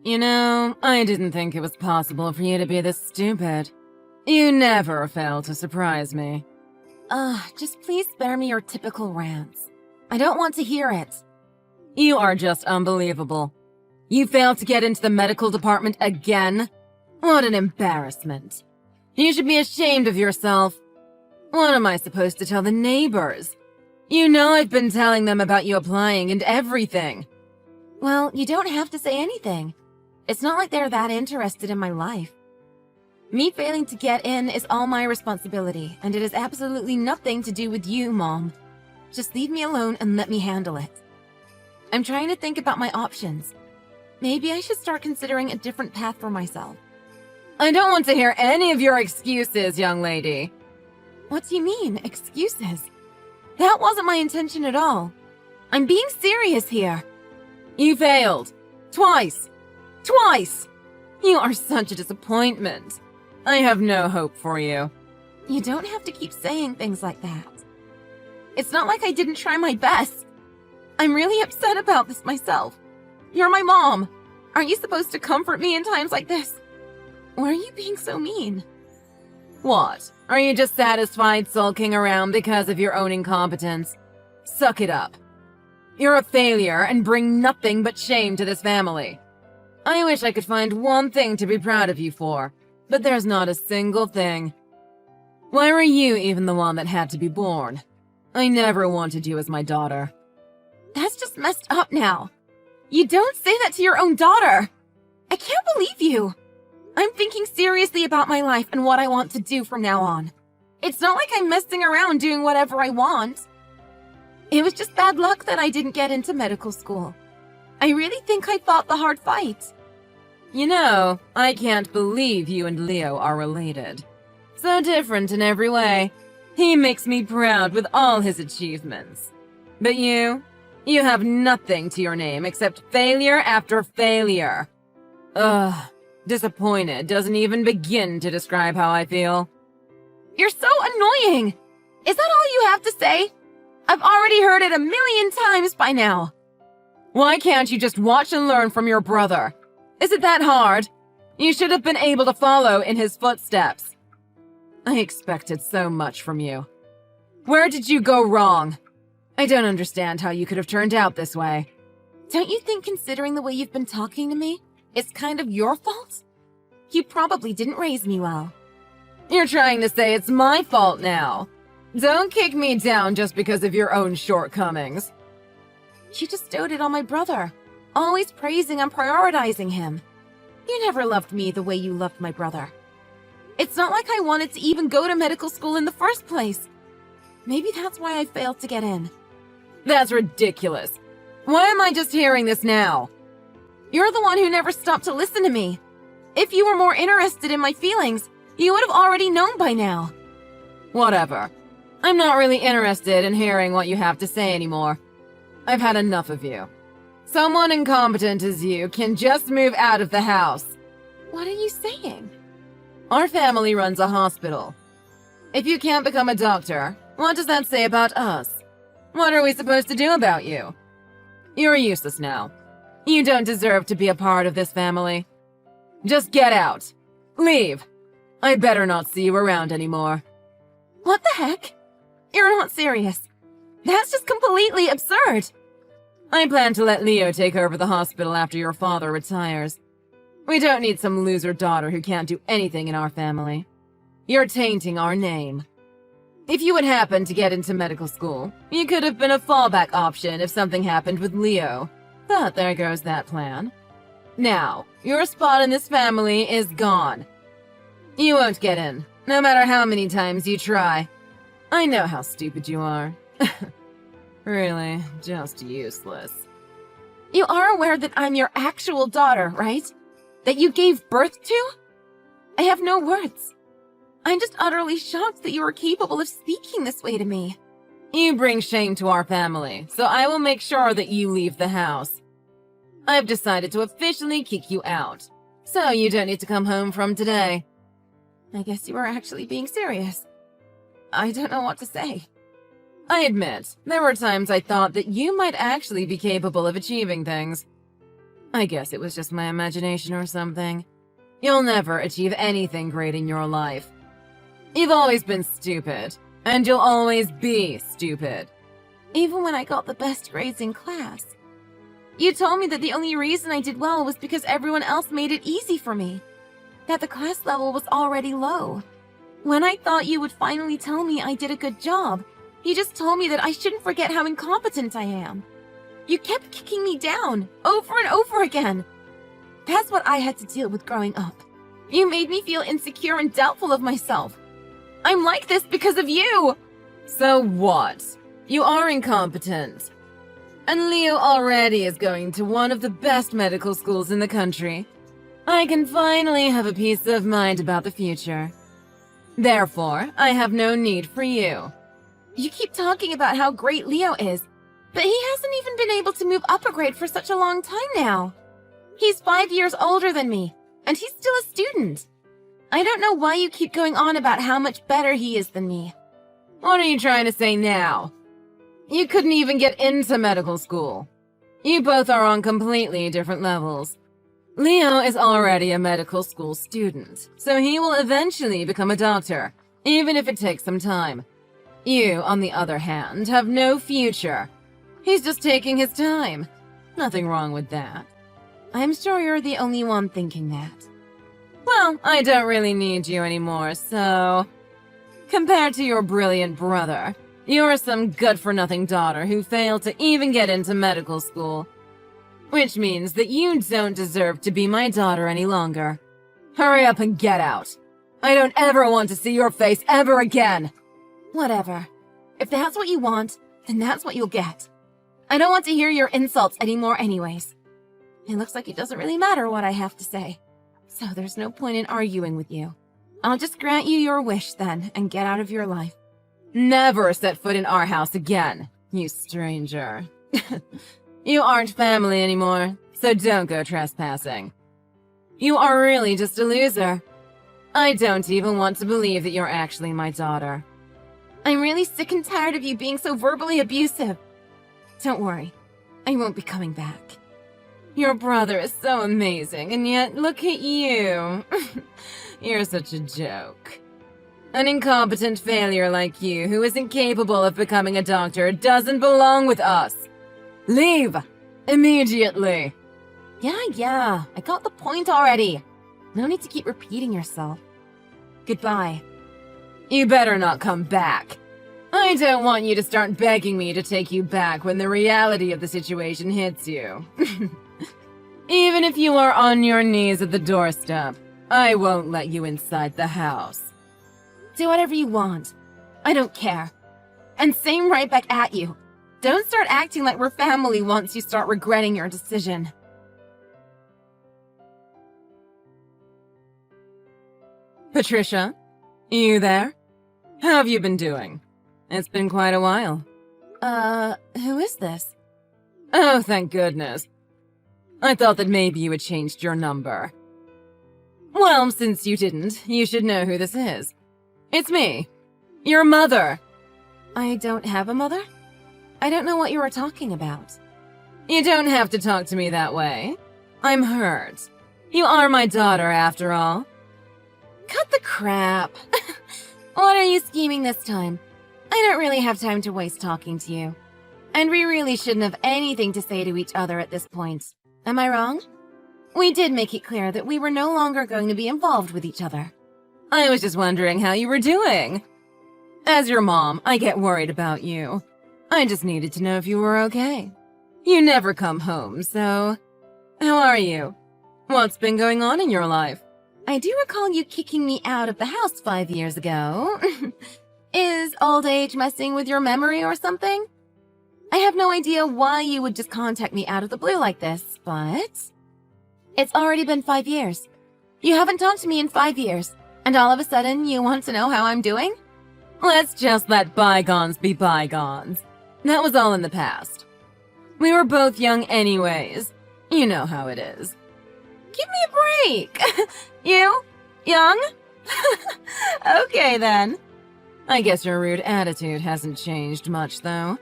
You know, I didn't think it was possible for you to be this stupid. You never fail to surprise me. Just please spare me your typical rants. I don't want to hear it. You are just unbelievable. You failed to get into the medical department again? What an embarrassment. You should be ashamed of yourself. What am I supposed to tell the neighbors? You know I've been telling them about you applying and everything. Well, you don't have to say anything. It's not like they're that interested in my life. Me failing to get in is all my responsibility, and it has absolutely nothing to do with you, Mom. Just leave me alone and let me handle it. I'm trying to think about my options. Maybe I should start considering a different path for myself. I don't want to hear any of your excuses, young lady. What do you mean, excuses? That wasn't my intention at all. I'm being serious here. You failed. Twice. Twice! You are such a disappointment. I have no hope for you. You don't have to keep saying things like that. It's not like I didn't try my best. I'm really upset about this myself. You're my mom. Aren't you supposed to comfort me in times like this? Why are you being so mean? What? Are you just satisfied sulking around because of your own incompetence? Suck it up. You're a failure and bring nothing but shame to this family. I wish I could find one thing to be proud of you for, but there's not a single thing. Why were you even the one that had to be born? I never wanted you as my daughter. That's just messed up now. You don't say that to your own daughter. I can't believe you. I'm thinking seriously about my life and what I want to do from now on. It's not like I'm messing around doing whatever I want. It was just bad luck that I didn't get into medical school. I really think I fought the hard fight. You know, I can't believe you and Leo are related. So different in every way. He makes me proud with all his achievements. But you have nothing to your name except failure after failure. Ugh, disappointed doesn't even begin to describe how I feel. You're so annoying! Is that all you have to say? I've already heard it 1,000,000 times by now. Why can't you just watch and learn from your brother? Is it that hard? You should have been able to follow in his footsteps. I expected so much from you. Where did you go wrong? I don't understand how you could have turned out this way. Don't you think, considering the way you've been talking to me, it's kind of your fault? You probably didn't raise me well. You're trying to say it's my fault now. Don't kick me down just because of your own shortcomings. You just doted on my brother, always praising and prioritizing him. You never loved me the way you loved my brother. It's not like I wanted to even go to medical school in the first place. Maybe that's why I failed to get in. That's ridiculous. Why am I just hearing this now? You're the one who never stopped to listen to me. If you were more interested in my feelings, you would have already known by now. Whatever. I'm not really interested in hearing what you have to say anymore. I've had enough of you. Someone incompetent as you can just move out of the house. What are you saying? Our family runs a hospital. If you can't become a doctor, what does that say about us? What are we supposed to do about you? You're useless now. You don't deserve to be a part of this family. Just get out. Leave. I better not see you around anymore. What the heck? You're not serious. That's just completely absurd. I plan to let Leo take over the hospital after your father retires. We don't need some loser daughter who can't do anything in our family. You're tainting our name. If you would happen to get into medical school, you could have been a fallback option if something happened with Leo. But there goes that plan. Now, your spot in this family is gone. You won't get in, no matter how many times you try. I know how stupid you are. Really, just useless. You are aware that I'm your actual daughter, right? That you gave birth to? I have no words. I'm just utterly shocked that you are capable of speaking this way to me. You bring shame to our family, so I will make sure that you leave the house. I've decided to officially kick you out, so you don't need to come home from today. I guess you were actually being serious. I don't know what to say. I admit, there were times I thought that you might actually be capable of achieving things. I guess it was just my imagination or something. You'll never achieve anything great in your life. You've always been stupid, and you'll always be stupid. Even when I got the best grades in class. You told me that the only reason I did well was because everyone else made it easy for me. That the class level was already low. When I thought you would finally tell me I did a good job, you just told me that I shouldn't forget how incompetent I am. You kept kicking me down, over and over again. That's what I had to deal with growing up. You made me feel insecure and doubtful of myself. I'm like this because of you! So what? You are incompetent. And Leo already is going to one of the best medical schools in the country. I can finally have a peace of mind about the future. Therefore, I have no need for you. You keep talking about how great Leo is, but he hasn't even been able to move up a grade for such a long time now. He's 5 years older than me, and he's still a student. I don't know why you keep going on about how much better he is than me. What are you trying to say now? You couldn't even get into medical school. You both are on completely different levels. Leo is already a medical school student, so he will eventually become a doctor, even if it takes some time. You, on the other hand, have no future. He's just taking his time. Nothing wrong with that. I'm sure you're the only one thinking that. Well, I don't really need you anymore, so... Compared to your brilliant brother, you're some good-for-nothing daughter who failed to even get into medical school. Which means that you don't deserve to be my daughter any longer. Hurry up and get out. I don't ever want to see your face ever again. Whatever. If that's what you want, then that's what you'll get. I don't want to hear your insults anymore anyways. It looks like it doesn't really matter what I have to say. So there's no point in arguing with you. I'll just grant you your wish then and get out of your life. Never set foot in our house again, you stranger. You aren't family anymore, so don't go trespassing. You are really just a loser. I don't even want to believe that you're actually my daughter. I'm really sick and tired of you being so verbally abusive. Don't worry, I won't be coming back. Your brother is so amazing, and yet look at you. You're such a joke. An incompetent failure like you who isn't capable of becoming a doctor doesn't belong with us. Leave! Immediately! Yeah, I got the point already. No need to keep repeating yourself. Goodbye. You better not come back. I don't want you to start begging me to take you back when the reality of the situation hits you. Even if you are on your knees at the doorstep, I won't let you inside the house. Do whatever you want. I don't care. And same right back at you. Don't start acting like we're family once you start regretting your decision. Patricia, you there? How have you been doing? It's been quite a while. Who is this? Oh, thank goodness. I thought that maybe you had changed your number. Well, since you didn't, you should know who this is. It's me. Your mother. I don't have a mother? I don't know what you were talking about. You don't have to talk to me that way. I'm hurt. You are my daughter, after all. Cut the crap. What are you scheming this time? I don't really have time to waste talking to you. And we really shouldn't have anything to say to each other at this point. Am I wrong? We did make it clear that we were no longer going to be involved with each other. I was just wondering how you were doing. As your mom, I get worried about you. I just needed to know if you were okay. You never come home, so... How are you? What's been going on in your life? I do recall you kicking me out of the house 5 years ago. Is old age messing with your memory or something? I have no idea why you would just contact me out of the blue like this, but... It's already been 5 years. You haven't talked to me in 5 years, and all of a sudden you want to know how I'm doing? Let's just let bygones be bygones. That was all in the past. We were both young anyways. You know how it is. Give me a break! You? Young? Okay then. I guess your rude attitude hasn't changed much, though.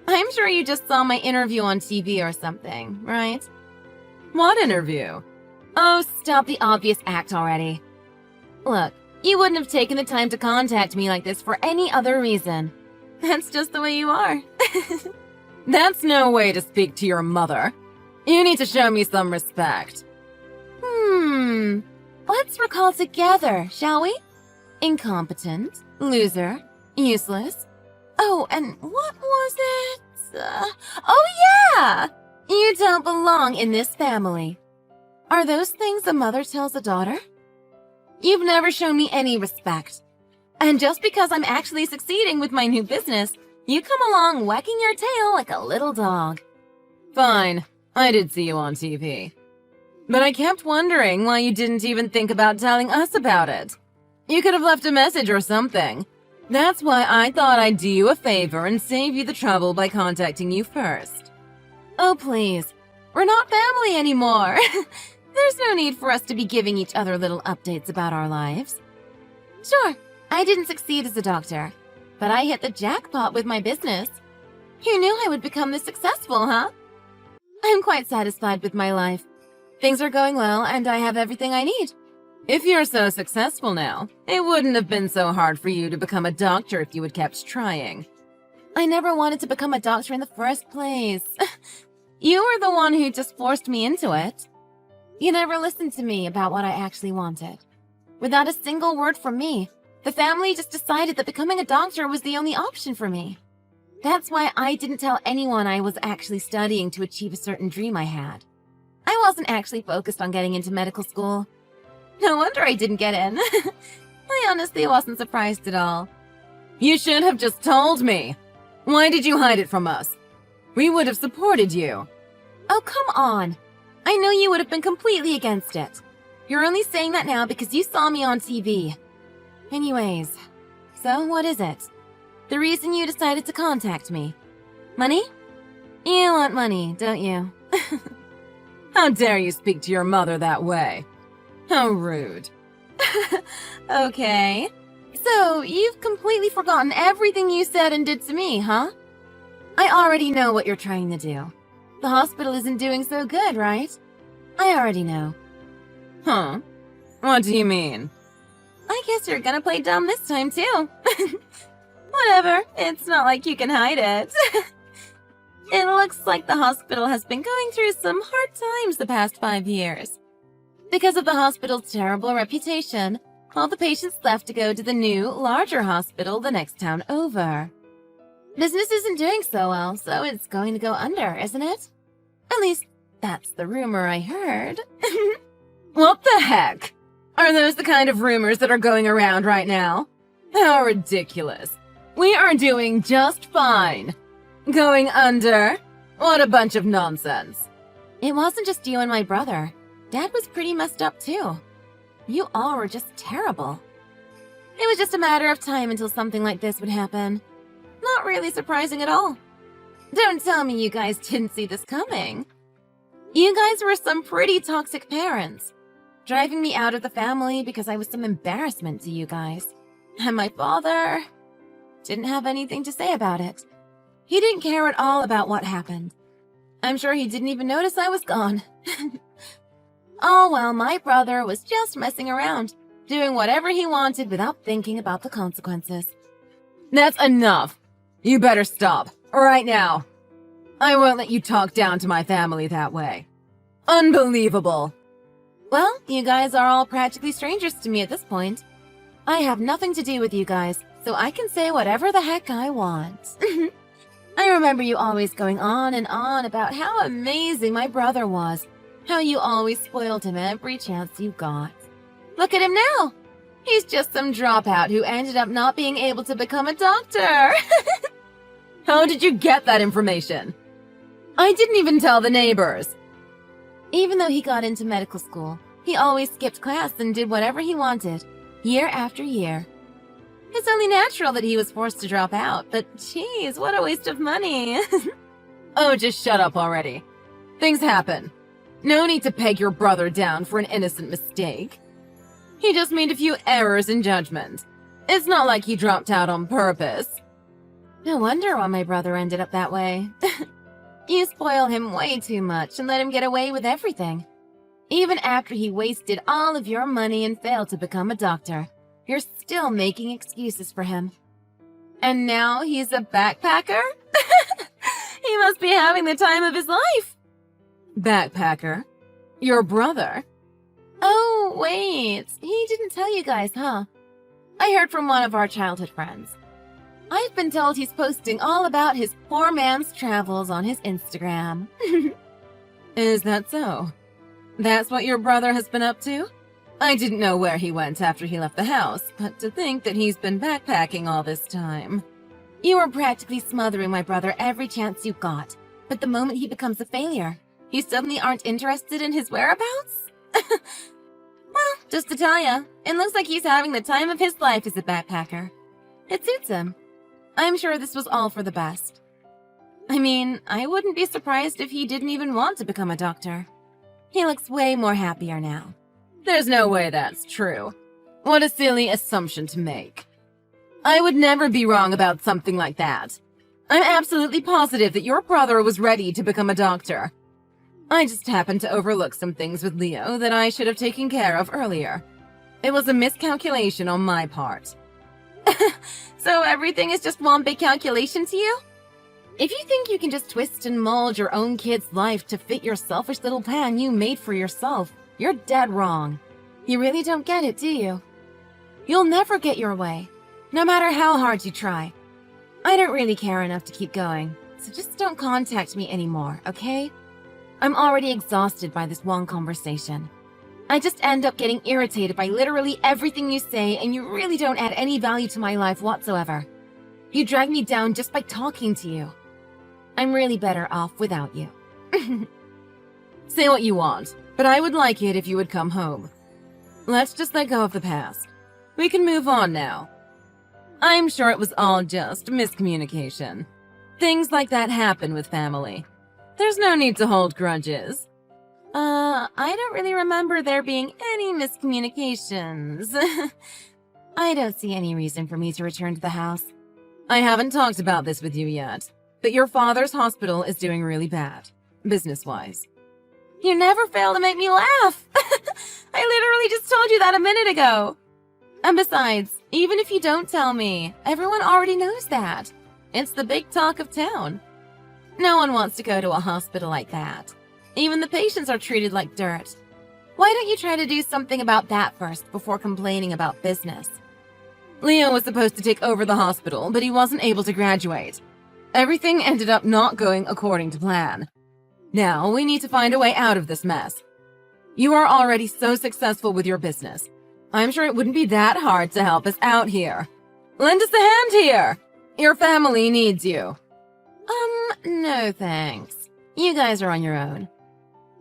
I'm sure you just saw my interview on TV or something, right? What interview? Oh, stop the obvious act already. Look, you wouldn't have taken the time to contact me like this for any other reason. That's just the way you are. That's no way to speak to your mother. You need to show me some respect. Let's recall together, shall we? Incompetent, loser, useless. Oh, and what was it? Oh yeah! You don't belong in this family. Are those things a mother tells a daughter? You've never shown me any respect. And just because I'm actually succeeding with my new business, you come along wagging your tail like a little dog. Fine, I did see you on TV. But I kept wondering why you didn't even think about telling us about it. You could have left a message or something. That's why I thought I'd do you a favor and save you the trouble by contacting you first. Oh, please. We're not family anymore. There's no need for us to be giving each other little updates about our lives. Sure, I didn't succeed as a doctor, but I hit the jackpot with my business. Who knew I would become this successful, huh? I'm quite satisfied with my life. Things are going well, and I have everything I need. If you're so successful now, it wouldn't have been so hard for you to become a doctor if you had kept trying. I never wanted to become a doctor in the first place. You were the one who just forced me into it. You never listened to me about what I actually wanted. Without a single word from me, the family just decided that becoming a doctor was the only option for me. That's why I didn't tell anyone I was actually studying to achieve a certain dream I had. I wasn't actually focused on getting into medical school. No wonder I didn't get in. I honestly wasn't surprised at all. You should have just told me. Why did you hide it from us? We would have supported you. Oh, come on. I know you would have been completely against it. You're only saying that now because you saw me on TV. Anyways, so what is it? The reason you decided to contact me? Money? You want money, don't you? How dare you speak to your mother that way? How rude. Okay. So, you've completely forgotten everything you said and did to me, huh? I already know what you're trying to do. The hospital isn't doing so good, right? I already know. Huh? What do you mean? I guess you're gonna play dumb this time, too. Whatever, it's not like you can hide it. It looks like the hospital has been going through some hard times the past 5 years. Because of the hospital's terrible reputation, all the patients left to go to the new, larger hospital the next town over. Business isn't doing so well, so it's going to go under, isn't it? At least, that's the rumor I heard. What the heck? Are those the kind of rumors that are going around right now? How ridiculous. We are doing just fine. Going under? What a bunch of nonsense. It wasn't just you and my brother. Dad was pretty messed up too. You all were just terrible. It was just a matter of time until something like this would happen. Not really surprising at all. Don't tell me you guys didn't see this coming. You guys were some pretty toxic parents, driving me out of the family because I was some embarrassment to you guys. And my father didn't have anything to say about it. He didn't care at all about what happened. I'm sure he didn't even notice I was gone. Oh well, my brother was just messing around, doing whatever he wanted without thinking about the consequences. That's enough. You better stop, right now. I won't let you talk down to my family that way. Unbelievable. Well, you guys are all practically strangers to me at this point. I have nothing to do with you guys, so I can say whatever the heck I want. I remember you always going on and on about how amazing my brother was, how you always spoiled him every chance you got. Look at him now! He's just some dropout who ended up not being able to become a doctor. How did you get that information? I didn't even tell the neighbors. Even though he got into medical school, he always skipped class and did whatever he wanted, year after year. It's only natural that he was forced to drop out, but geez, what a waste of money. Oh, just shut up already. Things happen. No need to peg your brother down for an innocent mistake. He just made a few errors in judgment. It's not like he dropped out on purpose. No wonder why my brother ended up that way. You spoil him way too much and let him get away with everything. Even after he wasted all of your money and failed to become a doctor, you're still making excuses for him. And now he's a backpacker? He must be having the time of his life. Backpacker? Your brother? Oh, wait. He didn't tell you guys, huh? I heard from one of our childhood friends. I've been told he's posting all about his poor man's travels on his Instagram. Is that so? That's what your brother has been up to? I didn't know where he went after he left the house, but to think that he's been backpacking all this time. You were practically smothering my brother every chance you got, but the moment he becomes a failure, you suddenly aren't interested in his whereabouts? Well, just to tell ya, it looks like he's having the time of his life as a backpacker. It suits him. I'm sure this was all for the best. I mean, I wouldn't be surprised if he didn't even want to become a doctor. He looks way more happier now. There's no way that's true. What a silly assumption to make. I would never be wrong about something like that. I'm absolutely positive that your brother was ready to become a doctor. I just happened to overlook some things with Leo that I should have taken care of earlier. It was a miscalculation on my part. So everything is just one big calculation to you? If you think you can just twist and mold your own kid's life to fit your selfish little plan you made for yourself, you're dead wrong. You really don't get it, do you? You'll never get your way, no matter how hard you try. I don't really care enough to keep going, so just don't contact me anymore, okay? I'm already exhausted by this one conversation. I just end up getting irritated by literally everything you say, and you really don't add any value to my life whatsoever. You drag me down just by talking to you. I'm really better off without you. Say what you want, but I would like it if you would come home. Let's just let go of the past. We can move on now. I'm sure it was all just miscommunication. Things like that happen with family. There's no need to hold grudges. I don't really remember there being any miscommunications. I don't see any reason for me to return to the house. I haven't talked about this with you yet, but your father's hospital is doing really bad, business-wise. You never fail to make me laugh! I literally just told you that a minute ago! And besides, even if you don't tell me, everyone already knows that. It's the big talk of town. No one wants to go to a hospital like that. Even the patients are treated like dirt. Why don't you try to do something about that first before complaining about business? Leo was supposed to take over the hospital, but he wasn't able to graduate. Everything ended up not going according to plan. Now, we need to find a way out of this mess. You are already so successful with your business. I'm sure it wouldn't be that hard to help us out here. Lend us a hand here! Your family needs you. No thanks. You guys are on your own.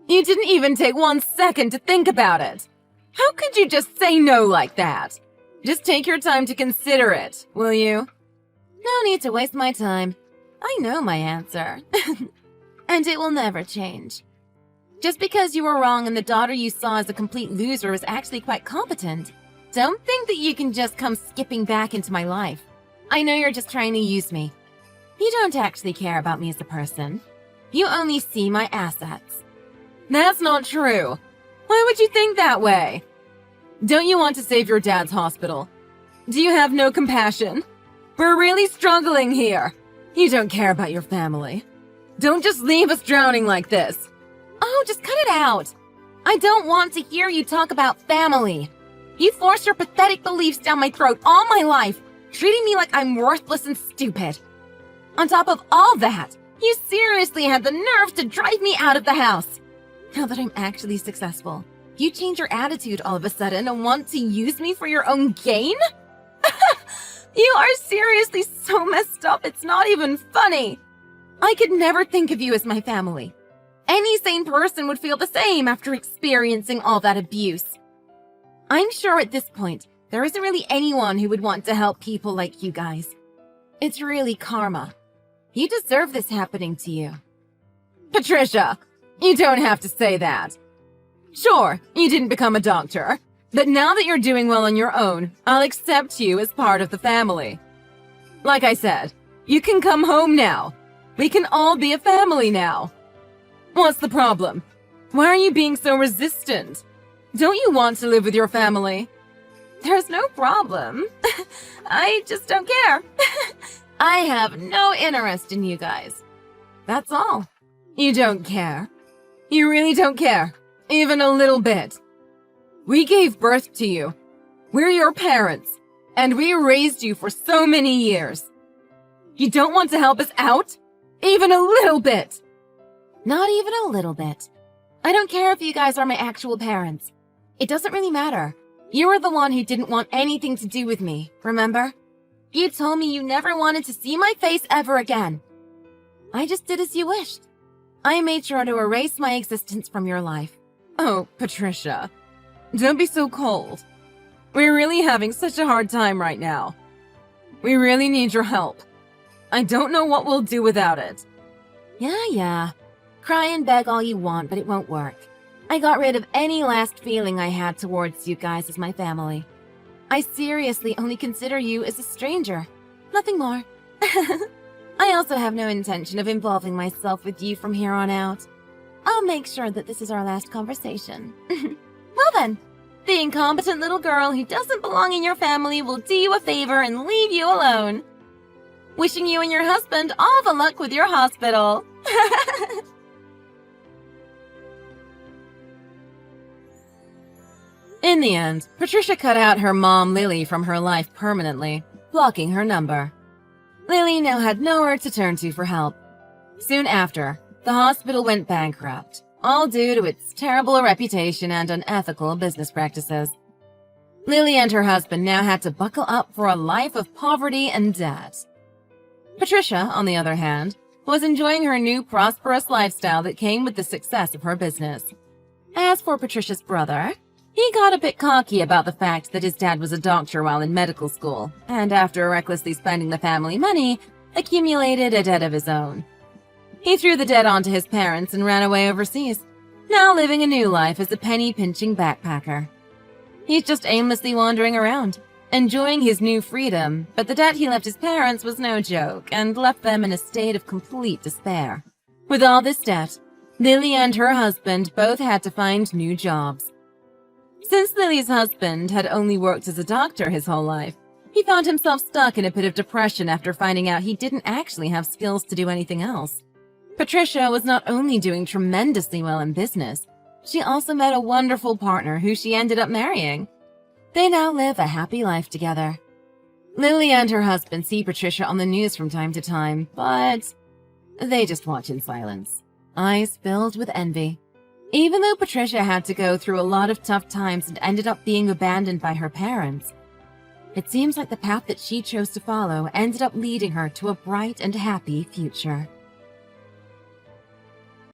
You didn't even take 1 second to think about it. How could you just say no like that? Just take your time to consider it, will you? No need to waste my time. I know my answer. And it will never change. Just because you were wrong and the daughter you saw as a complete loser was actually quite competent, don't think that you can just come skipping back into my life. I know you're just trying to use me. You don't actually care about me as a person. You only see my assets. That's not true. Why would you think that way? Don't you want to save your dad's hospital? Do you have no compassion? We're really struggling here. You don't care about your family. Don't just leave us drowning like this. Oh, just cut it out. I don't want to hear you talk about family. You forced your pathetic beliefs down my throat all my life, treating me like I'm worthless and stupid. On top of all that, you seriously had the nerve to drive me out of the house. Now that I'm actually successful, you change your attitude all of a sudden and want to use me for your own gain? You are seriously so messed up, it's not even funny. I could never think of you as my family. Any sane person would feel the same after experiencing all that abuse. I'm sure at this point, there isn't really anyone who would want to help people like you guys. It's really karma. You deserve this happening to you. Patricia, you don't have to say that. Sure, you didn't become a doctor, but now that you're doing well on your own, I'll accept you as part of the family. Like I said, you can come home now, We can all be a family now. What's the problem? Why are you being so resistant? Don't you want to live with your family? There's no problem. I just don't care. I have no interest in you guys. That's all. You don't care? You really don't care? Even a little bit? We gave birth to you. We're your parents. And we raised you for so many years. You don't want to help us out? Even a little bit? Not even a little bit. I don't care if you guys are my actual parents. It doesn't really matter. You were the one who didn't want anything to do with me, remember? You told me you never wanted to see my face ever again. I just did as you wished. I made sure to erase my existence from your life. Oh, Patricia. Don't be so cold. We're really having such a hard time right now. We really need your help. I don't know what we'll do without it. Yeah. Cry and beg all you want, but it won't work. I got rid of any last feeling I had towards you guys as my family. I seriously only consider you as a stranger. Nothing more. I also have no intention of involving myself with you from here on out. I'll make sure that this is our last conversation. Well then, the incompetent little girl who doesn't belong in your family will do you a favor and leave you alone. Wishing you and your husband all the luck with your hospital. In the end, Patricia cut out her mom, Lily, from her life permanently, blocking her number. Lily now had nowhere to turn to for help. Soon after, the hospital went bankrupt, all due to its terrible reputation and unethical business practices. Lily and her husband now had to buckle up for a life of poverty and debt. Patricia, on the other hand, was enjoying her new prosperous lifestyle that came with the success of her business. As for Patricia's brother, he got a bit cocky about the fact that his dad was a doctor while in medical school, and after recklessly spending the family money, accumulated a debt of his own. He threw the debt onto his parents and ran away overseas, now living a new life as a penny-pinching backpacker. He's just aimlessly wandering around, enjoying his new freedom, but the debt he left his parents was no joke and left them in a state of complete despair. With all this debt, Lily and her husband both had to find new jobs. Since Lily's husband had only worked as a doctor his whole life, he found himself stuck in a pit of depression after finding out he didn't actually have skills to do anything else. Patricia was not only doing tremendously well in business, she also met a wonderful partner who she ended up marrying. They now live a happy life together. Lily and her husband see Patricia on the news from time to time, but they just watch in silence, eyes filled with envy. Even though Patricia had to go through a lot of tough times and ended up being abandoned by her parents, it seems like the path that she chose to follow ended up leading her to a bright and happy future.